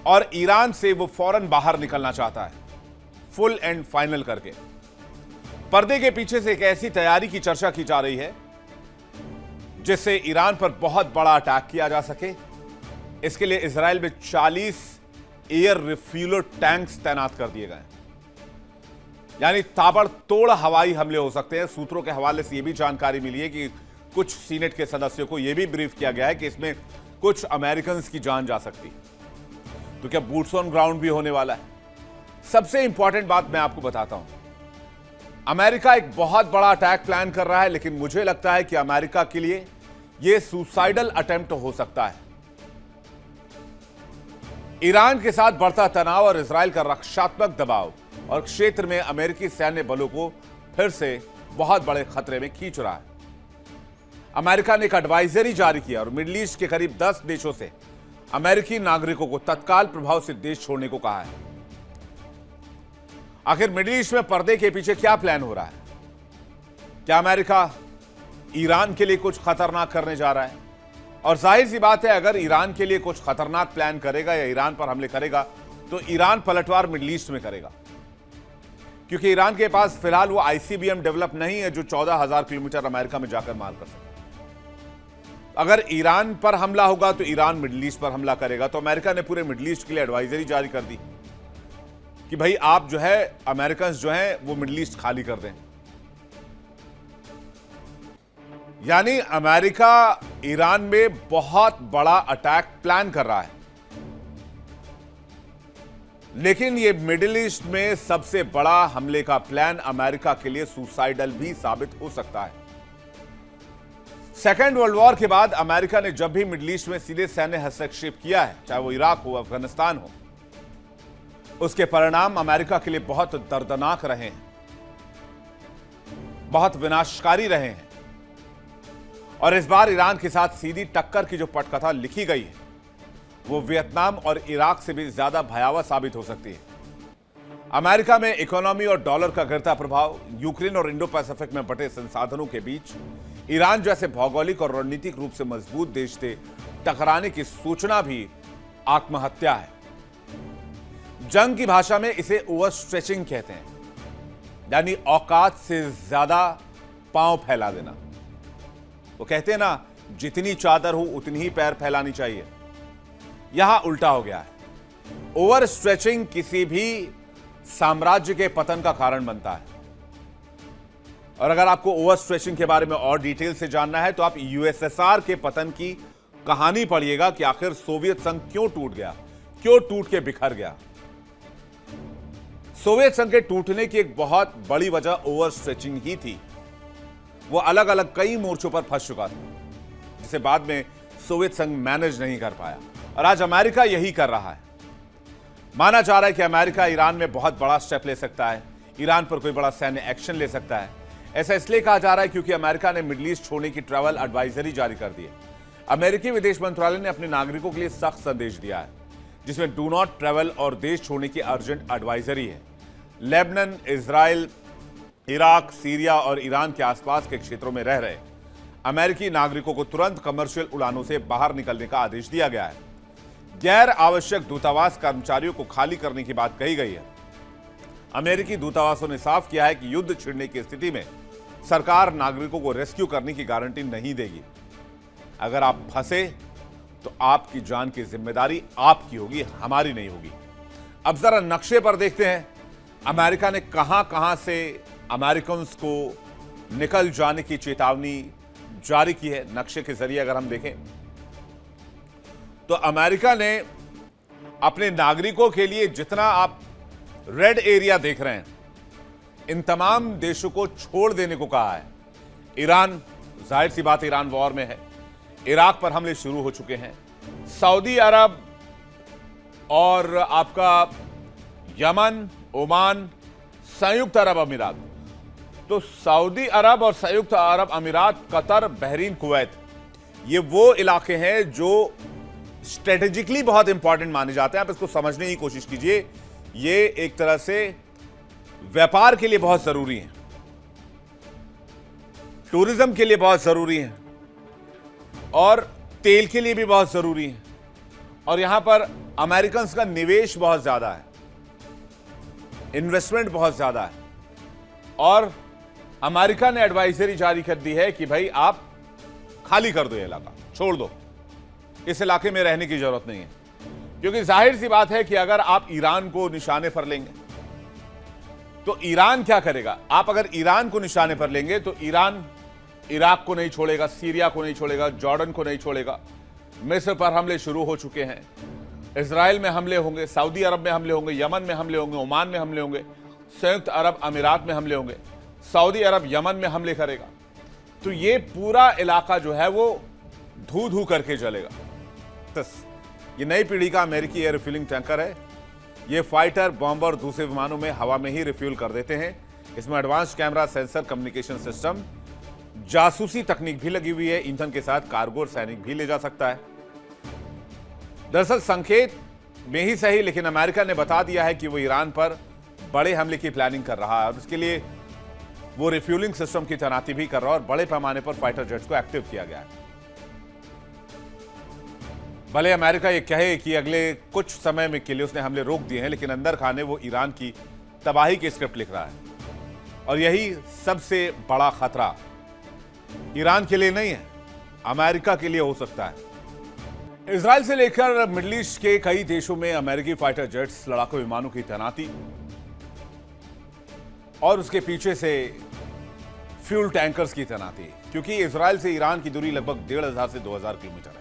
और ईरान से वो फौरन बाहर निकलना चाहता है, फुल एंड फाइनल करके। पर्दे के पीछे से एक ऐसी तैयारी की चर्चा की जा रही है जिससे ईरान पर बहुत बड़ा अटैक किया जा सके। इसके लिए इजराइल में 40 एयर रिफ्यूलर टैंक्स तैनात कर दिए गए हैं, यानी ताबड़तोड़ हवाई हमले हो सकते हैं। सूत्रों के हवाले से यह भी जानकारी मिली है कि कुछ सीनेट के सदस्यों को यह भी ब्रीफ किया गया है कि इसमें कुछ अमेरिकन की जान जा सकती है। तो क्या बूट्स ऑन ग्राउंड भी होने वाला है? सबसे इंपॉर्टेंट बात मैं आपको बताता हूं, अमेरिका एक बहुत बड़ा अटैक प्लान कर रहा है, लेकिन मुझे लगता है कि अमेरिका के लिए यह सुसाइडल अटेम्प्ट हो सकता है। ईरान के साथ बढ़ता तनाव और इजराइल का रक्षात्मक दबाव और क्षेत्र में अमेरिकी सैन्य बलों को फिर से बहुत बड़े खतरे में खींच रहा है। अमेरिका ने एक एडवाइजरी जारी किया और मिडिल ईस्ट के करीब 10 देशों से अमेरिकी नागरिकों को तत्काल प्रभाव से देश छोड़ने को कहा है। आखिर मिडिल ईस्ट में पर्दे के पीछे क्या प्लान हो रहा है? क्या अमेरिका ईरान के लिए कुछ खतरनाक करने जा रहा है? और जाहिर सी बात है, अगर ईरान के लिए कुछ खतरनाक प्लान करेगा या ईरान पर हमले करेगा तो ईरान पलटवार मिडिल ईस्ट में करेगा, क्योंकि ईरान के पास फिलहाल वो आईसीबीएम डेवलप नहीं है जो 14,000 किलोमीटर अमेरिका में जाकर मार कर सके। अगर ईरान पर हमला होगा तो ईरान मिडिल ईस्ट पर हमला करेगा। तो अमेरिका ने पूरे मिडिल ईस्ट के लिए एडवाइजरी जारी कर दी कि भाई आप जो है अमेरिकन जो है वो मिडिल ईस्ट खाली कर दें। यानी अमेरिका ईरान में बहुत बड़ा अटैक प्लान कर रहा है, लेकिन ये मिडिल ईस्ट में सबसे बड़ा हमले का प्लान अमेरिका के लिए सुसाइडल भी साबित हो सकता है। सेकेंड वर्ल्ड वॉर के बाद अमेरिका ने जब भी मिडिल ईस्ट में सीधे सैन्य हस्तक्षेप किया है, चाहे वो इराक हो, अफगानिस्तान हो, उसके परिणाम अमेरिका के लिए बहुत दर्दनाक रहे हैं, बहुत विनाशकारी रहे हैं। और इस बार ईरान के साथ सीधी टक्कर की जो पटकथा लिखी गई है वो वियतनाम और इराक से भी ज्यादा भयावह साबित हो सकती है। अमेरिका में इकोनॉमी और डॉलर का गिरता प्रभाव, यूक्रेन और इंडो पैसिफिक में बटे संसाधनों के बीच ईरान जैसे भौगोलिक और रणनीतिक रूप से मजबूत देश से टकराने की सूचना भी आत्महत्या है। जंग की भाषा में इसे ओवर स्ट्रेचिंग कहते हैं, यानी औकात से ज्यादा पांव फैला देना। वो कहते हैं ना, जितनी चादर हो उतनी ही पैर फैलानी चाहिए। यहां उल्टा हो गया है। ओवर स्ट्रेचिंग किसी भी साम्राज्य के पतन का कारण बनता है। और अगर आपको ओवर स्ट्रेचिंग के बारे में और डिटेल से जानना है तो आप यूएसएसआर के पतन की कहानी पढ़िएगा कि आखिर सोवियत संघ क्यों टूट गया, क्यों टूट के बिखर गया। सोवियत संघ के टूटने की एक बहुत बड़ी वजह ओवर स्ट्रेचिंग ही थी। वो अलग अलग कई मोर्चों पर फंस चुका था, जिसे बाद में सोवियत संघ मैनेज नहीं कर पाया। और आज अमेरिका यही कर रहा है। माना जा रहा है कि अमेरिका ईरान में बहुत बड़ा स्टेप ले सकता है, ईरान पर कोई बड़ा सैन्य एक्शन ले सकता है। ऐसा इसलिए कहा जा रहा है क्योंकि अमेरिका ने मिडिल ईस्ट छोड़ने की ट्रैवल एडवाइजरी जारी कर दी है। अमेरिकी विदेश मंत्रालय ने अपने नागरिकों के लिए सख्त संदेश दिया है, जिसमें डू नॉट ट्रैवल और देश छोड़ने की अर्जेंट एडवाइजरी है। लेबनान, इजराइल, इराक, सीरिया और ईरान के आसपास के क्षेत्रों में रह रहे अमेरिकी नागरिकों को तुरंत कमर्शियल उड़ानों से बाहर निकलने का आदेश दिया गया है। गैर आवश्यक दूतावास कर्मचारियों को खाली करने की बात कही गई है। अमेरिकी दूतावासों ने साफ किया है कि युद्ध छिड़ने की स्थिति में सरकार नागरिकों को रेस्क्यू करने की गारंटी नहीं देगी। अगर आप फंसे तो आपकी जान की जिम्मेदारी आपकी होगी, हमारी नहीं होगी। अब जरा नक्शे पर देखते हैं अमेरिका ने कहां कहां से अमेरिकन को निकल जाने की चेतावनी जारी की है। नक्शे के जरिए अगर हम देखें तो अमेरिका ने अपने नागरिकों के लिए जितना आप रेड एरिया देख रहे हैं, इन तमाम देशों को छोड़ देने को कहा है। ईरान, जाहिर सी बात ईरान वॉर में है, इराक पर हमले शुरू हो चुके हैं। सऊदी अरब और आपका यमन, ओमान, संयुक्त अरब अमीरात, तो सऊदी अरब और संयुक्त अरब अमीरात, कतर, बहरीन, कुवैत, ये वो इलाके हैं जो स्ट्रेटेजिकली बहुत इंपॉर्टेंट माने जाते हैं। आप इसको समझने की कोशिश कीजिए। ये एक तरह से व्यापार के लिए बहुत जरूरी है, टूरिज्म के लिए बहुत जरूरी है और तेल के लिए भी बहुत जरूरी है। और यहां पर अमेरिकन का निवेश बहुत ज्यादा है, इन्वेस्टमेंट बहुत ज्यादा है, और अमेरिका ने एडवाइजरी जारी कर दी है कि भाई आप खाली कर दो, ये इलाका छोड़ दो, इस इलाके में रहने की जरूरत नहीं है। क्योंकि जाहिर सी बात है कि अगर आप ईरान को निशाने पर लेंगे तो ईरान क्या करेगा? आप अगर ईरान को निशाने पर लेंगे तो ईरान इराक को नहीं छोड़ेगा, सीरिया को नहीं छोड़ेगा, जॉर्डन को नहीं छोड़ेगा। मिस्र पर हमले शुरू हो चुके हैं, इजराइल में हमले होंगे, सऊदी अरब में हमले होंगे, यमन में हमले होंगे, ओमान में हमले होंगे, संयुक्त अरब अमीरात में हमले होंगे, सऊदी अरब यमन में हमले करेगा। तो ये पूरा इलाका जो है वो धू धू करके चलेगा। ये नई पीढ़ी का अमेरिकी एयर रिफ्यूलिंग टैंकर है। ये फाइटर, बॉम्बर, दूसरे विमानों में हवा में ही रिफ्यूल कर देते हैं। इसमें advance camera, sensor, communication system, जासूसी तकनीक भी लगी हुई है। ईंधन के साथ कार्गो और सैनिक भी ले जा सकता है। दरअसल संकेत में ही सही, लेकिन अमेरिका ने बता दिया है कि वो ईरान पर बड़े हमले की प्लानिंग कर रहा है और उसके लिए वो रिफ्यूलिंग सिस्टम की तैनाती भी कर रहा है और बड़े पैमाने पर फाइटर जेट्स को एक्टिव किया गया है। भले अमेरिका ये कहे कि अगले कुछ समय में के लिए उसने हमले रोक दिए हैं, लेकिन अंदर खाने वो ईरान की तबाही की स्क्रिप्ट लिख रहा है। और यही सबसे बड़ा खतरा ईरान के लिए नहीं है, अमेरिका के लिए हो सकता है। इजराइल से लेकर मिडिल ईस्ट के कई देशों में अमेरिकी फाइटर जेट्स, लड़ाकू विमानों की तैनाती और उसके पीछे से फ्यूल टैंकर्स की तैनाती, क्योंकि इजराइल से ईरान की दूरी लगभग 1500 से 2000 किलोमीटर है।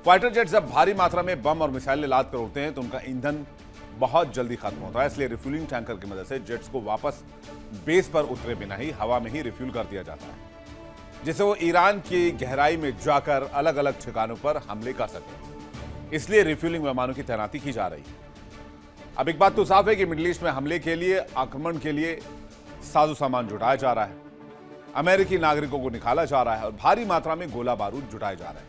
फाइटर जेट जब भारी मात्रा में बम और मिसाइलें लाद कर उड़ते हैं तो उनका ईंधन बहुत जल्दी खत्म होता है, इसलिए रिफ्यूलिंग टैंकर की मदद से जेट्स को वापस बेस पर उतरे बिना ही हवा में ही रिफ्यूल कर दिया जाता है, जिससे वो ईरान की गहराई में जाकर अलग अलग ठिकानों पर हमले कर सके। इसलिए रिफ्यूलिंग विमानों की तैनाती की जा रही है। अब एक बात तो साफ है कि मिडिल ईस्ट में हमले के लिए, आक्रमण के लिए साजो सामान जुटाया जा रहा है, अमेरिकी नागरिकों को निकाला जा रहा है और भारी मात्रा में गोला बारूद जुटाए जा रहे हैं।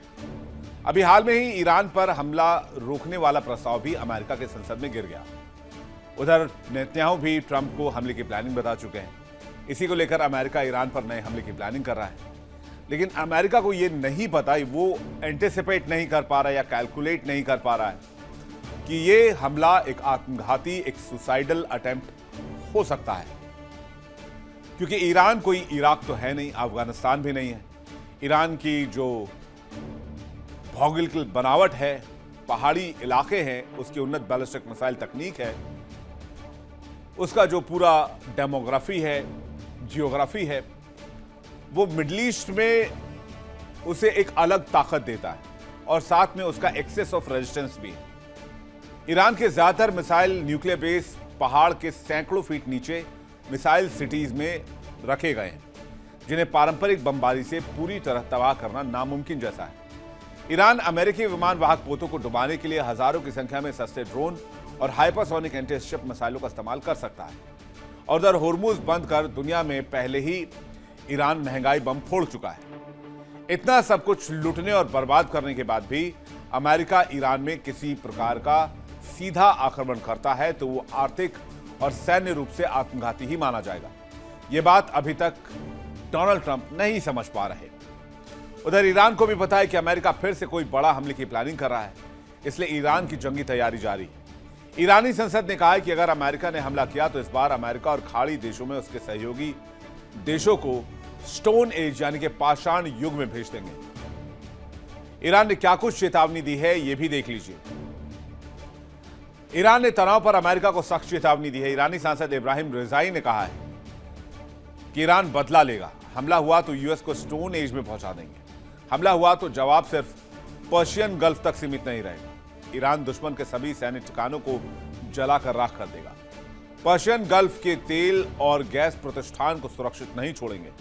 अभी हाल में ही ईरान पर हमला रोकने वाला प्रस्ताव भी अमेरिका के संसद में गिर गया। उधर नेतन्याहू भी ट्रंप को हमले की प्लानिंग बता चुके हैं। इसी को लेकर अमेरिका ईरान पर नए हमले की प्लानिंग कर रहा है, लेकिन अमेरिका को यह नहीं पता, वो एंटिसिपेट नहीं कर पा रहा है या कैलकुलेट नहीं कर पा रहा है कि ये हमला एक आत्मघाती, एक सुसाइडल अटेम्प्ट हो सकता है। क्योंकि ईरान कोई इराक तो है नहीं, अफगानिस्तान भी नहीं है। ईरान की जो भौगोलिक बनावट है, पहाड़ी इलाके हैं, उसकी उन्नत बैलिस्टिक मिसाइल तकनीक है, उसका जो पूरा डेमोग्राफी है, जियोग्राफी है, वो मिडिल ईस्ट में उसे एक अलग ताकत देता है और साथ में उसका एक्सेस ऑफ रेजिस्टेंस भी है। ईरान के ज्यादातर मिसाइल न्यूक्लियर बेस पहाड़ के सैकड़ों फीट नीचे मिसाइल सिटीज में रखे गए हैं, जिन्हें पारंपरिक बमबारी से पूरी तरह तबाह करना नामुमकिन जैसा है। ईरान अमेरिकी विमान वाहक पोतों को डुबाने के लिए हजारों की संख्या में सस्ते ड्रोन और हाइपरसोनिक एंटी-शिप मिसाइलों का इस्तेमाल कर सकता है। और उधर होर्मुज बंद कर दुनिया में पहले ही ईरान महंगाई बम फोड़ चुका है। इतना सब कुछ लूटने और बर्बाद करने के बाद भी अमेरिका ईरान में किसी प्रकार का सीधा आक्रमण करता है तो वो आर्थिक और सैन्य रूप से आत्मघाती ही माना जाएगा। ये बात अभी तक डोनाल्ड ट्रंप नहीं समझ पा रहे। उधर ईरान को भी पता है कि अमेरिका फिर से कोई बड़ा हमले की प्लानिंग कर रहा है, इसलिए ईरान की जंगी तैयारी जारी है। ईरानी संसद ने कहा है कि अगर अमेरिका ने हमला किया तो इस बार अमेरिका और खाड़ी देशों में उसके सहयोगी देशों को स्टोन एज यानी कि पाषाण युग में भेज देंगे। ईरान ने क्या कुछ चेतावनी दी है यह भी देख लीजिए। ईरान ने तनाव पर अमेरिका को सख्त चेतावनी दी है। ईरानी सांसद इब्राहिम रिजाई ने कहा है कि ईरान बदला लेगा, हमला हुआ तो यूएस को स्टोन एज में पहुंचा देंगे, हमला हुआ तो जवाब सिर्फ पर्शियन गल्फ तक सीमित नहीं रहेगा। ईरान दुश्मन के सभी सैन्य ठिकानों को जलाकर राख कर देगा। पर्शियन गल्फ के तेल और गैस प्रतिष्ठान को सुरक्षित नहीं छोड़ेंगे।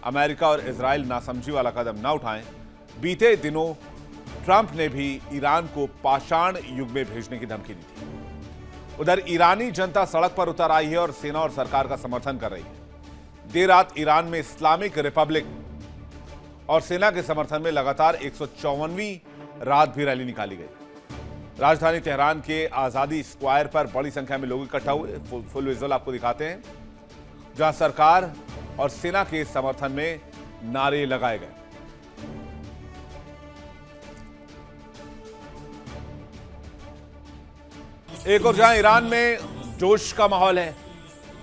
अमेरिका और इजराइल नासमझी वाला कदम न उठाएं। बीते दिनों ट्रंप ने भी ईरान को पाषाण युग में भेजने की धमकी दी थी। उधर ईरानी जनता सड़क पर उतर आई है और सेना और सरकार का समर्थन कर रही है। देर रात ईरान में इस्लामिक रिपब्लिक और सेना के समर्थन में लगातार 154वीं रात भी रैली निकाली गई। राजधानी तेहरान के आजादी स्क्वायर पर बड़ी संख्या में लोग इकट्ठा हुए। फुल विजुअल आपको दिखाते हैं, जहां सरकार और सेना के समर्थन में नारे लगाए गए। एक और जहां ईरान में जोश का माहौल है,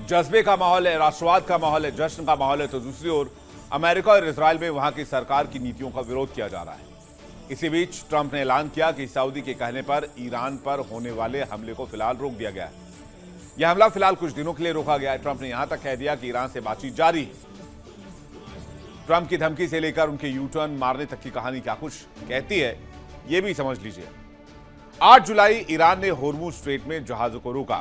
जज्बे का माहौल है, राष्ट्रवाद का माहौल है, जश्न का माहौल है, तो दूसरी ओर अमेरिका और इजराइल में वहां की सरकार की नीतियों का विरोध किया जा रहा है। इसी बीच ट्रंप ने ऐलान किया कि सऊदी के कहने पर ईरान पर होने वाले हमले को फिलहाल रोक दिया गया है। यह हमला फिलहाल कुछ दिनों के लिए रोका गया है। ट्रंप ने यहां तक कह दिया कि ईरान से बातचीत जारी है। ट्रंप की धमकी से लेकर उनके यू टर्न मारने तक की कहानी क्या कुछ कहती है, यह भी समझ लीजिए। 8 जुलाई ईरान ने होर्मुज स्ट्रेट में जहाजों को रोका।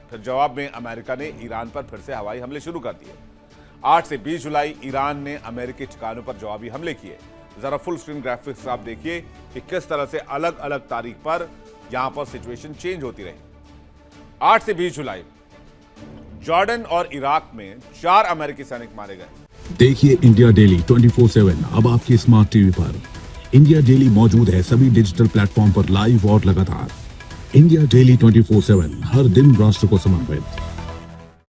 फिर जवाब में अमेरिका ने ईरान पर फिर से हवाई हमले शुरू कर दिए। 8 से 20 जुलाई ईरान ने अमेरिकी ठिकानों पर जवाबी हमले किए। जरा फुल स्क्रीन ग्राफिक्स आप देखिए कि किस तरह से अलग अलग तारीख पर यहां पर सिचुएशन चेंज होती रही। 8 से 20 जुलाई जॉर्डन और इराक में 4 अमेरिकी सैनिक मारे गए। देखिए इंडिया डेली 24/7 अब आपके स्मार्ट टीवी पर। इंडिया डेली मौजूद है सभी डिजिटल प्लेटफॉर्म पर लाइव और लगातार। इंडिया डेली 24/7 हर दिन राष्ट्र को समर्पित।